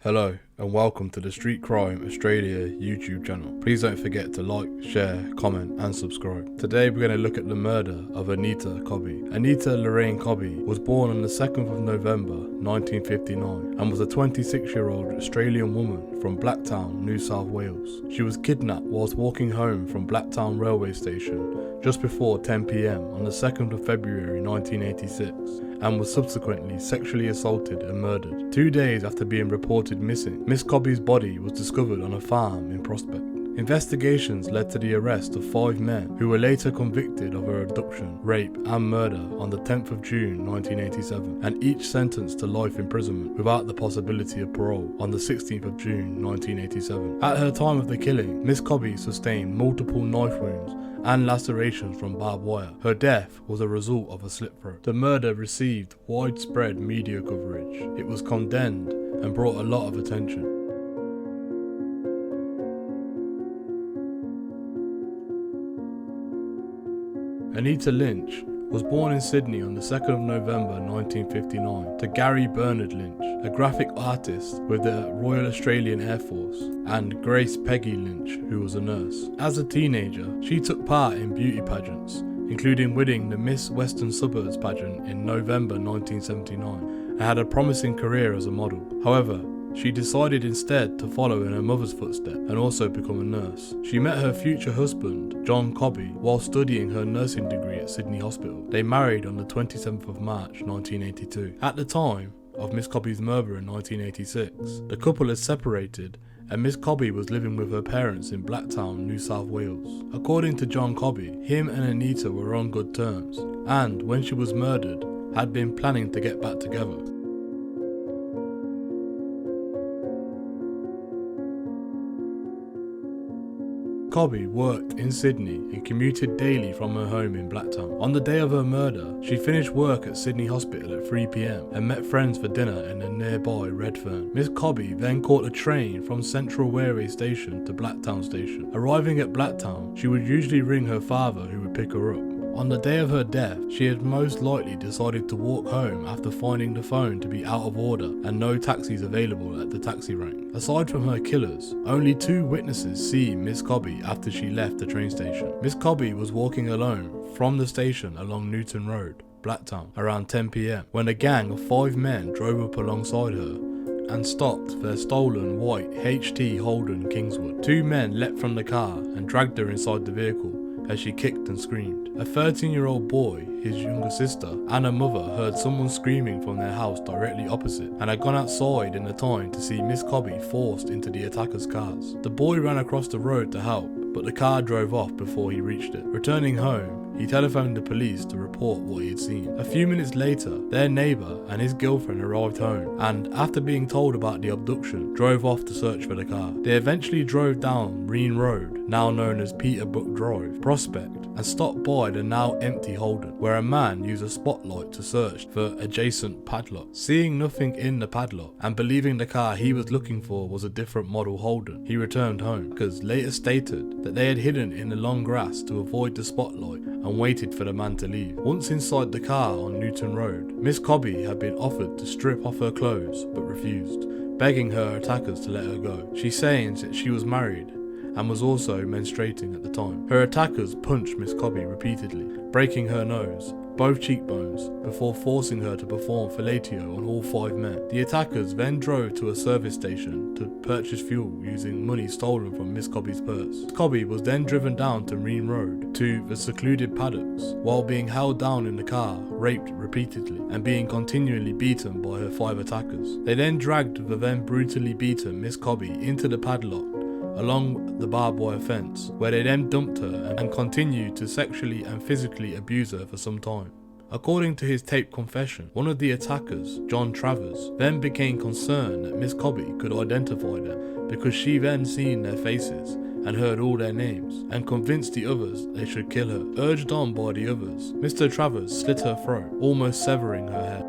Hello and welcome to the Street Crime Australia YouTube channel. Please don't forget to like, share, comment and subscribe. Today we're going to look at the murder of Anita Cobby. Anita Lorraine Cobby was born on the 2nd of November 1959 and was a 26-year-old Australian woman from Blacktown, New South Wales. She was kidnapped whilst walking home from Blacktown railway station just before 10 p.m. on the 2nd of February 1986 and was subsequently sexually assaulted and murdered. 2 days after being reported missing, Miss Cobby's body was discovered on a farm in Prospect. Investigations led to the arrest of 5 men who were later convicted of her abduction, rape and murder on the 10th of June 1987 and each sentenced to life imprisonment without the possibility of parole on the 16th of June 1987. At her time of the killing, Miss Cobby sustained multiple knife wounds and lacerations from barbed wire. Her death was a result of a slit throat. The murder received widespread media coverage. It was condemned and brought a lot of attention. Anita Lynch was born in Sydney on the 2nd of November 1959 to Gary Bernard Lynch, a graphic artist with the Royal Australian Air Force, and Grace Peggy Lynch, who was a nurse. As a teenager, she took part in beauty pageants, including winning the Miss Western Suburbs pageant in November 1979, and had a promising career as a model. However, she decided instead to follow in her mother's footsteps and also become a nurse. She met her future husband, John Cobby, while studying her nursing degree at Sydney Hospital. They married on the 27th of March 1982. At the time of Miss Cobby's murder in 1986, the couple had separated and Miss Cobby was living with her parents in Blacktown, New South Wales. According to John Cobby, him and Anita were on good terms and, when she was murdered, had been planning to get back together. Cobby worked in Sydney and commuted daily from her home in Blacktown. On the day of her murder, she finished work at Sydney Hospital at 3 p.m. and met friends for dinner in a nearby Redfern. Miss Cobby then caught a train from Central Railway Station to Blacktown Station. Arriving at Blacktown, she would usually ring her father, who would pick her up. On the day of her death, she had most likely decided to walk home after finding the phone to be out of order and no taxis available at the taxi rank. Aside from her killers, only 2 witnesses see Miss Cobby after she left the train station. Miss Cobby was walking alone from the station along Newton Road, Blacktown, around 10 p.m. when a gang of 5 men drove up alongside her and stopped their stolen white HT Holden Kingswood. 2 men leapt from the car and dragged her inside the vehicle as she kicked and screamed. A 13-year-old boy, his younger sister, and her mother heard someone screaming from their house directly opposite and had gone outside in the time to see Miss Cobby forced into the attackers' cars. The boy ran across the road to help, but the car drove off before he reached it. Returning home, he telephoned the police to report what he had seen. A few minutes later, their neighbour and his girlfriend arrived home and, after being told about the abduction, drove off to search for the car. They eventually drove down Reen Road, now known as Peterbrook Drive, Prospect, and stopped by the now empty Holden, where a man used a spotlight to search for adjacent padlock. Seeing nothing in the padlock and believing the car he was looking for was a different model Holden, he returned home, because later stated that they had hidden in the long grass to avoid the spotlight and waited for the man to leave. Once inside the car on Newton Road, Miss Cobby had been offered to strip off her clothes but refused, begging her attackers to let her go. She saying that she was married and was also menstruating at the time. Her attackers punched Miss Cobby repeatedly, breaking her nose, both cheekbones, before forcing her to perform fellatio on all 5 men. The attackers then drove to a service station to purchase fuel using money stolen from Miss Cobby's purse. Miss Cobby was then driven down to Reen Road to the secluded paddocks while being held down in the car, raped repeatedly, and being continually beaten by her 5 attackers. They then dragged the then brutally beaten Miss Cobby into the padlock along the barbed wire fence, where they then dumped her and continued to sexually and physically abuse her for some time. According to his taped confession, one of the attackers, John Travers, then became concerned that Miss Cobby could identify them because she then seen their faces and heard all their names, and convinced the others they should kill her. Urged on by the others, Mr. Travers slit her throat, almost severing her head.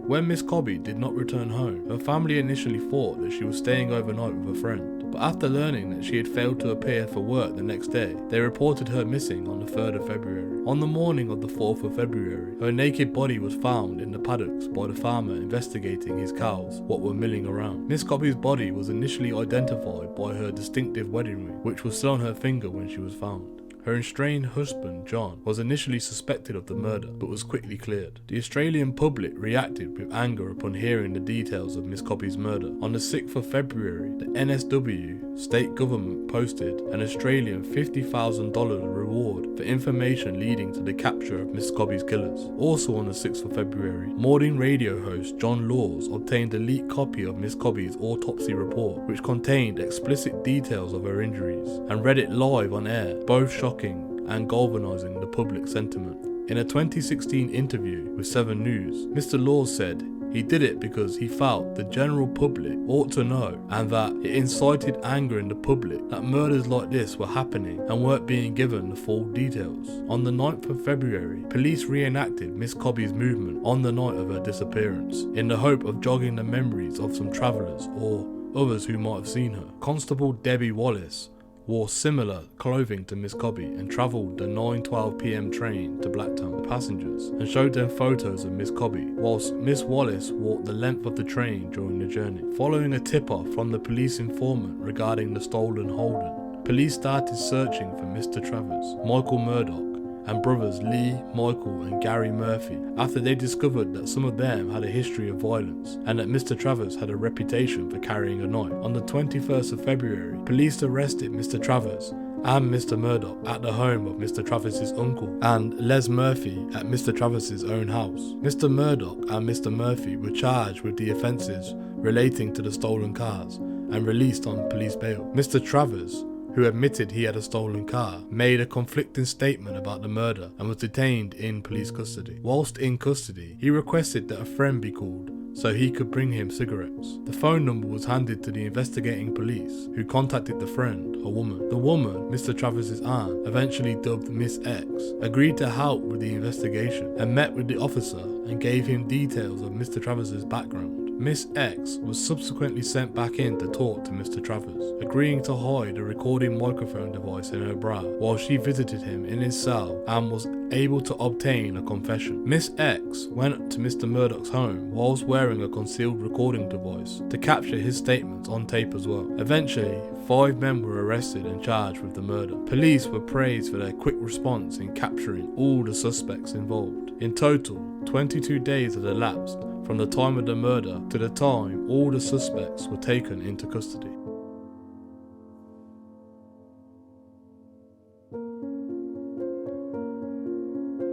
When Miss Cobby did not return home, her family initially thought that she was staying overnight with a friend, but after learning that she had failed to appear for work the next day, they reported her missing on the 3rd of February. On the morning of the 4th of February, her naked body was found in the paddocks by the farmer investigating his cows, what were milling around. Miss Cobby's body was initially identified by her distinctive wedding ring, which was still on her finger when she was found. Her estranged husband, John, was initially suspected of the murder, but was quickly cleared. The Australian public reacted with anger upon hearing the details of Miss Cobby's murder. On the 6th of February, the NSW state government posted an Australian $50,000 reward for information leading to the capture of Miss Cobby's killers. Also on the 6th of February, morning radio host John Laws obtained a leaked copy of Miss Cobby's autopsy report, which contained explicit details of her injuries, and read it live on air, both shocking and galvanising the public sentiment. In a 2016 interview with 7 News, Mr. Laws said he did it because he felt the general public ought to know, and that it incited anger in the public that murders like this were happening and weren't being given the full details. On the 9th of February, police reenacted Miss Cobby's movement on the night of her disappearance, in the hope of jogging the memories of some travellers or others who might have seen her. Constable Debbie Wallace wore similar clothing to Miss Cobby and travelled the 9:12 p.m. train to Blacktown with passengers and showed them photos of Miss Cobby, whilst Miss Wallace walked the length of the train during the journey. Following a tip-off from the police informant regarding the stolen Holden, police started searching for Mr. Travers, Michael Murdoch, and brothers Lee, Michael and Gary Murphy after they discovered that some of them had a history of violence and that Mr. Travers had a reputation for carrying a knife. On the 21st of February, police arrested Mr. Travers and Mr. Murdoch at the home of Mr. Travis's uncle and Les Murphy at Mr. Travis's own house. Mr. Murdoch and Mr. Murphy were charged with the offences relating to the stolen cars and released on police bail. Mr. Travers, who admitted he had a stolen car, made a conflicting statement about the murder and was detained in police custody. Whilst in custody, he requested that a friend be called so he could bring him cigarettes. The phone number was handed to the investigating police, who contacted the friend, a woman. The woman, Mr. Travis's aunt, eventually dubbed Miss X, agreed to help with the investigation and met with the officer and gave him details of Mr. Travis's background. Miss X was subsequently sent back in to talk to Mr. Travers, agreeing to hide a recording microphone device in her bra while she visited him in his cell and was able to obtain a confession. Miss X went to Mr. Murdoch's home whilst wearing a concealed recording device to capture his statements on tape as well. Eventually, 5 men were arrested and charged with the murder. Police were praised for their quick response in capturing all the suspects involved. In total, 22 days had elapsed from the time of the murder to the time all the suspects were taken into custody.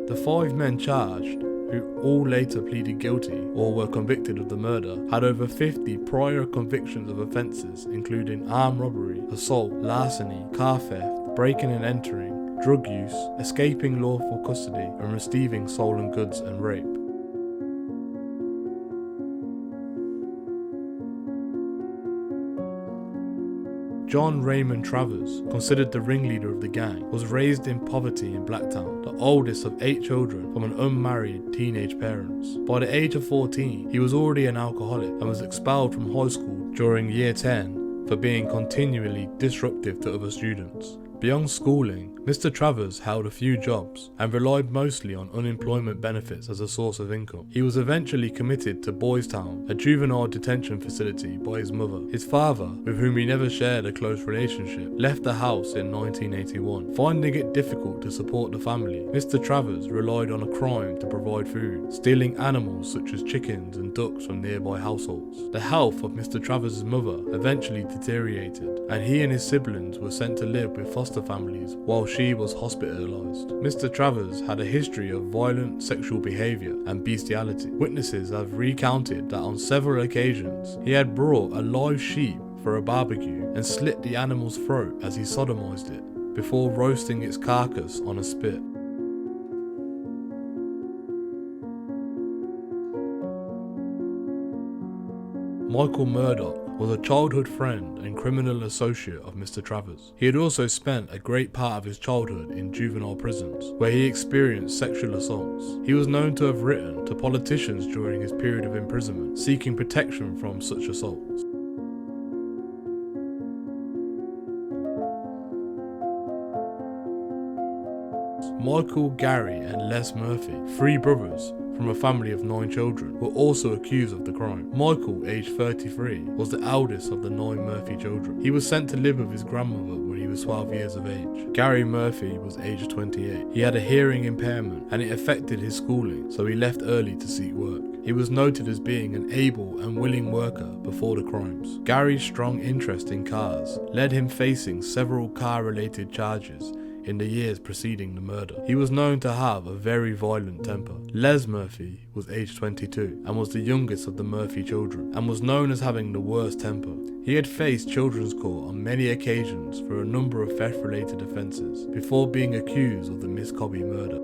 The 5 men charged, who all later pleaded guilty or were convicted of the murder, had over 50 prior convictions of offences including armed robbery, assault, larceny, car theft, breaking and entering, drug use, escaping lawful custody and receiving stolen goods and rape. John Raymond Travers, considered the ringleader of the gang, was raised in poverty in Blacktown, the oldest of 8 children from an unmarried teenage parents. By the age of 14, he was already an alcoholic and was expelled from high school during year 10 for being continually disruptive to other students. Beyond schooling, Mr. Travers held a few jobs and relied mostly on unemployment benefits as a source of income. He was eventually committed to Boys Town, a juvenile detention facility, by his mother. His father, with whom he never shared a close relationship, left the house in 1981. Finding it difficult to support the family, Mr. Travers relied on a crime to provide food, stealing animals such as chickens and ducks from nearby households. The health of Mr. Travers' mother eventually deteriorated, and he and his siblings were sent to live with foster families while she was hospitalised. Mr. Travers had a history of violent sexual behaviour and bestiality. Witnesses have recounted that on several occasions he had brought a live sheep for a barbecue and slit the animal's throat as he sodomised it, before roasting its carcass on a spit. Michael Murdoch was a childhood friend and criminal associate of Mr. Travers. He had also spent a great part of his childhood in juvenile prisons, where he experienced sexual assaults. He was known to have written to politicians during his period of imprisonment, seeking protection from such assaults. Michael, Gary and Les Murphy, 3 brothers from a family of 9 children, were also accused of the crime. Michael, aged 33, was the eldest of the 9 Murphy children. He was sent to live with his grandmother when he was 12 years of age. Gary Murphy was aged 28. He had a hearing impairment and it affected his schooling, so he left early to seek work. He was noted as being an able and willing worker before the crimes. Gary's strong interest in cars led him facing several car-related charges in the years preceding the murder. He was known to have a very violent temper. Les Murphy was aged 22 and was the youngest of the Murphy children and was known as having the worst temper. He had faced children's court on many occasions for a number of theft-related offences before being accused of the Miss Cobby murder.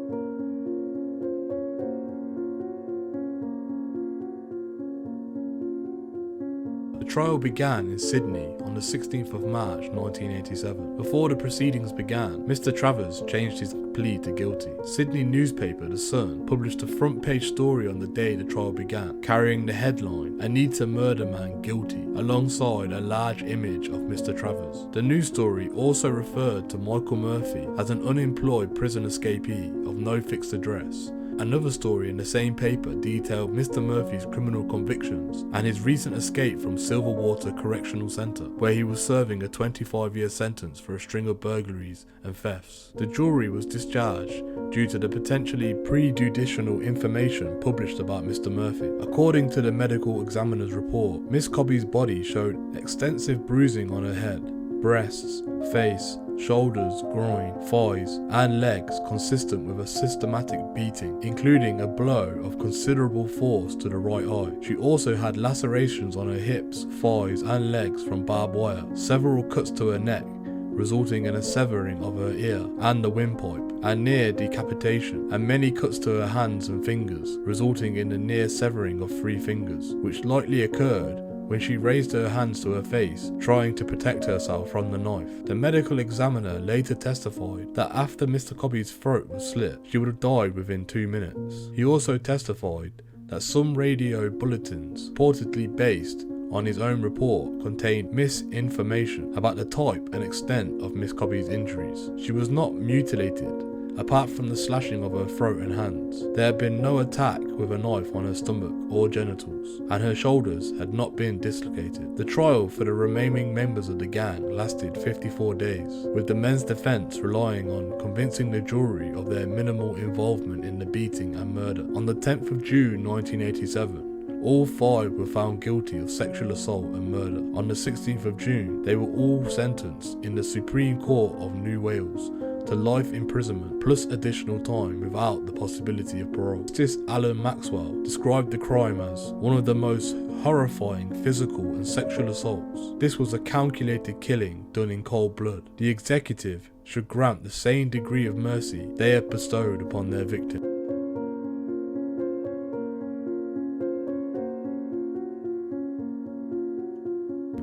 The trial began in Sydney on the 16th of March 1987. Before the proceedings began, Mr. Travers changed his plea to guilty. Sydney newspaper The Sun published a front page story on the day the trial began, carrying the headline, "Anita Murder Man Guilty," alongside a large image of Mr. Travers. The news story also referred to Michael Murphy as an unemployed prison escapee of no fixed address. Another story in the same paper detailed Mr. Murphy's criminal convictions and his recent escape from Silverwater Correctional Centre, where he was serving a 25-year sentence for a string of burglaries and thefts. The jury was discharged due to the potentially prejudicial information published about Mr. Murphy. According to the medical examiner's report, Miss Cobby's body showed extensive bruising on her head, breasts, face, shoulders, groin, thighs and legs consistent with a systematic beating, including a blow of considerable force to the right eye. She also had lacerations on her hips, thighs and legs from barbed wire, several cuts to her neck, resulting in a severing of her ear and the windpipe, and near decapitation, and many cuts to her hands and fingers, resulting in the near severing of 3 fingers, which likely occurred when she raised her hands to her face, trying to protect herself from the knife. The medical examiner later testified that after Mr. Cobby's throat was slit, she would have died within 2 minutes. He also testified that some radio bulletins, reportedly based on his own report, contained misinformation about the type and extent of Miss Cobby's injuries. She was not mutilated, apart from the slashing of her throat and hands. There had been no attack with a knife on her stomach or genitals, and her shoulders had not been dislocated. The trial for the remaining members of the gang lasted 54 days, with the men's defence relying on convincing the jury of their minimal involvement in the beating and murder. On the 10th of June 1987, all 5 were found guilty of sexual assault and murder. On the 16th of June, they were all sentenced in the Supreme Court of New Wales to life imprisonment plus additional time without the possibility of parole. Justice Alan Maxwell described the crime as one of the most horrifying physical and sexual assaults. This was a calculated killing done in cold blood. The executive should grant the same degree of mercy they had bestowed upon their victim.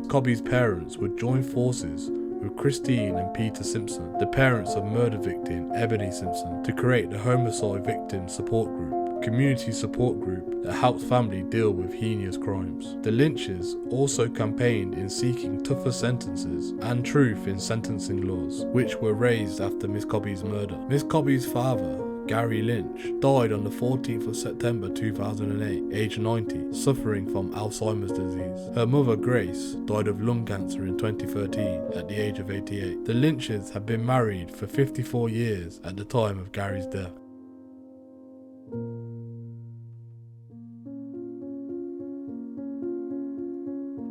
Cobby's parents would join forces with Christine and Peter Simpson, the parents of murder victim Ebony Simpson, to create the Homicide Victim Support Group, community support group that helps families deal with heinous crimes. The Lynches also campaigned in seeking tougher sentences and truth in sentencing laws, which were raised after Miss Cobby's murder. Miss Cobby's father, Gary Lynch, died on the 14th of September 2008, aged 90, suffering from Alzheimer's disease. Her mother, Grace, died of lung cancer in 2013 at the age of 88. The Lynches had been married for 54 years at the time of Gary's death.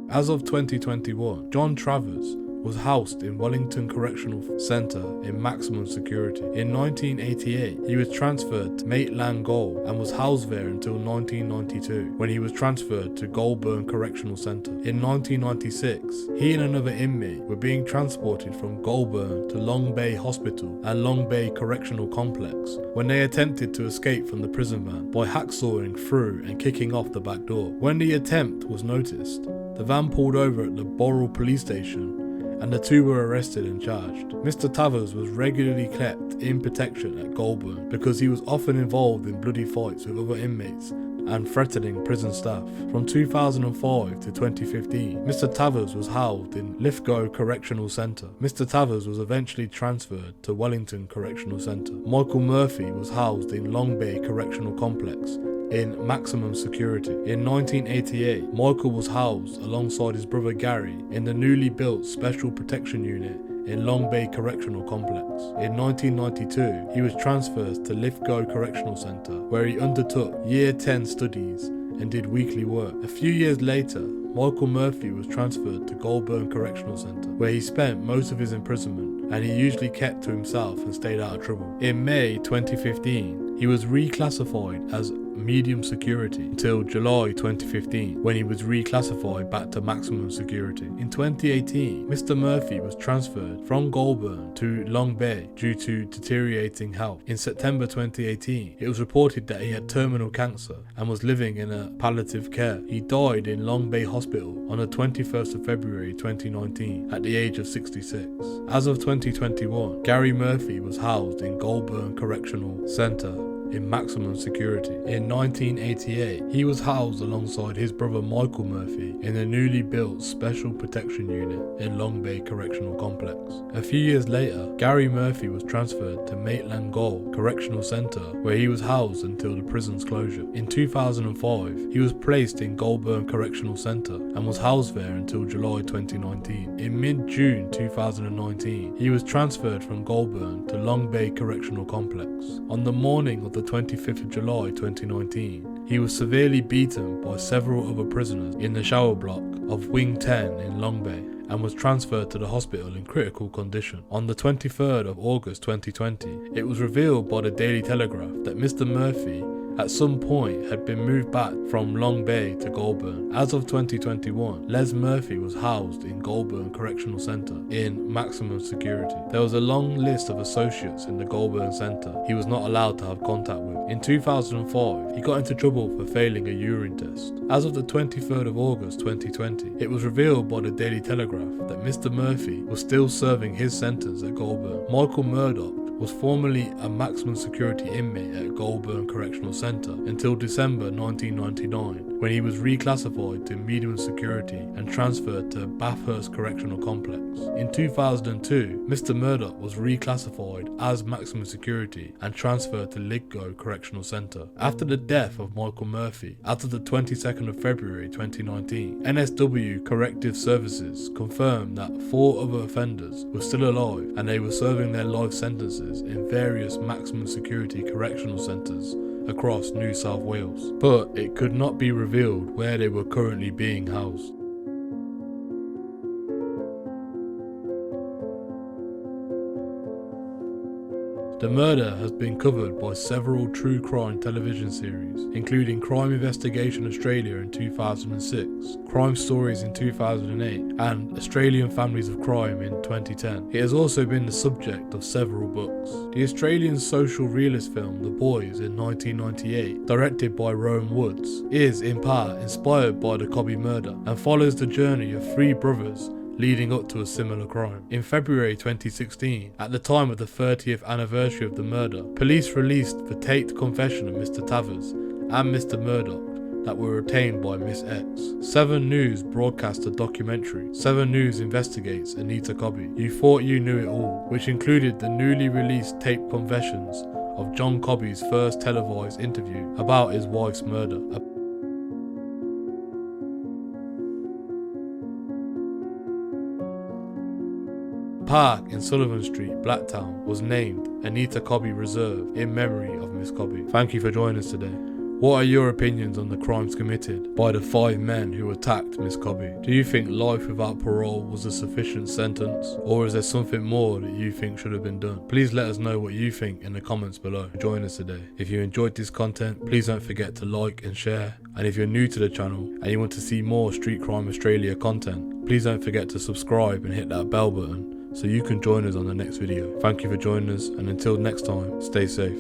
As of 2021, John Travers was housed in Wellington Correctional Centre in maximum security. In 1988, he was transferred to Maitland Gaol and was housed there until 1992, when he was transferred to Goulburn Correctional Centre. In 1996, he and another inmate were being transported from Goulburn to Long Bay Hospital and Long Bay Correctional Complex when they attempted to escape from the prison van by hacksawing through and kicking off the back door. When the attempt was noticed, the van pulled over at the Borough Police Station and the 2 were arrested and charged. Mr. Travers was regularly kept in protection at Goulburn because he was often involved in bloody fights with other inmates and threatening prison staff. From 2005 to 2015, Mr. Tavers was housed in Lithgow Correctional Centre. Mr. Tavers was eventually transferred to Wellington Correctional Centre. Michael Murphy was housed in Long Bay Correctional Complex in maximum security. In 1988, Michael was housed alongside his brother Gary in the newly built Special Protection Unit in Long Bay Correctional Complex. In 1992, he was transferred to Lithgow Correctional Centre, where he undertook Year 10 studies and did weekly work. A few years later, Michael Murphy was transferred to Goulburn Correctional Centre, where he spent most of his imprisonment, and he usually kept to himself and stayed out of trouble. In May 2015, he was reclassified as medium security until July 2015, when he was reclassified back to maximum security. In 2018, Mr. Murphy was transferred from Goulburn to Long Bay due to deteriorating health. In September 2018, it was reported that he had terminal cancer and was living in a palliative care. He died in Long Bay Hospital on the 21st of February 2019 at the age of 66. As of 2021, Gary Murphy was housed in Goulburn Correctional Centre in maximum security. In 1988, he was housed alongside his brother Michael Murphy in the newly built Special Protection Unit in Long Bay Correctional Complex. A few years later, Gary Murphy was transferred to Maitland Gaol Correctional Centre, where he was housed until the prison's closure. In 2005, he was placed in Goulburn Correctional Centre and was housed there until July 2019. In mid-June 2019, he was transferred from Goulburn to Long Bay Correctional Complex. On the morning of the 25th of July 2019, he was severely beaten by several other prisoners in the shower block of Wing 10 in Long Bay and was transferred to the hospital in critical condition. On the 23rd of August 2020, it was revealed by the Daily Telegraph that Mr. Murphy at some point had been moved back from Long Bay to Goulburn. As of 2021, Les Murphy was housed in Goulburn Correctional Centre in maximum security. There was a long list of associates in the Goulburn Centre he was not allowed to have contact with. In 2005, he got into trouble for failing a urine test. As of the 23rd of August 2020, it was revealed by the Daily Telegraph that Mr. Murphy was still serving his sentence at Goulburn. Michael Murdoch was formerly a maximum security inmate at Goulburn Correctional Centre until December 1999, when he was reclassified to medium security and transferred to Bathurst Correctional Complex. In 2002, Mr. Murdoch was reclassified as maximum security and transferred to Lithgow Correctional Centre. After the death of Michael Murphy, as of the 22nd of February 2019, NSW Corrective Services confirmed that 4 other offenders were still alive and they were serving their life sentences in various maximum security correctional centres across New South Wales, but it could not be revealed where they were currently being housed. The murder has been covered by several true crime television series, including Crime Investigation Australia in 2006, Crime Stories in 2008, and Australian Families of Crime in 2010. It has also been the subject of several books. The Australian social realist film The Boys in 1998, directed by Rowan Woods, is in part inspired by the Cobby murder and follows the journey of 3 brothers leading up to a similar crime. In February 2016, at the time of the 30th anniversary of the murder, police released the taped confession of Mr. Tavers and Mr. Murdoch that were retained by Miss X. 7 News broadcast a documentary, 7 News Investigates Anita Cobby, You Thought You Knew It All, which included the newly released taped confessions of John Cobby's first televised interview about his wife's murder. Park in Sullivan Street, Blacktown, was named Anita Cobby Reserve in memory of Miss Cobby. Thank you for joining us today. What are your opinions on the crimes committed by the 5 men who attacked Miss Cobby? Do you think life without parole was a sufficient sentence, or is there something more that you think should have been done? Please let us know what you think in the comments below. Join us today. If you enjoyed this content, please don't forget to like and share. And if you're new to the channel and you want to see more Street Crime Australia content, please don't forget to subscribe and hit that bell button so you can join us on the next video. Thank you for joining us, and until next time, stay safe.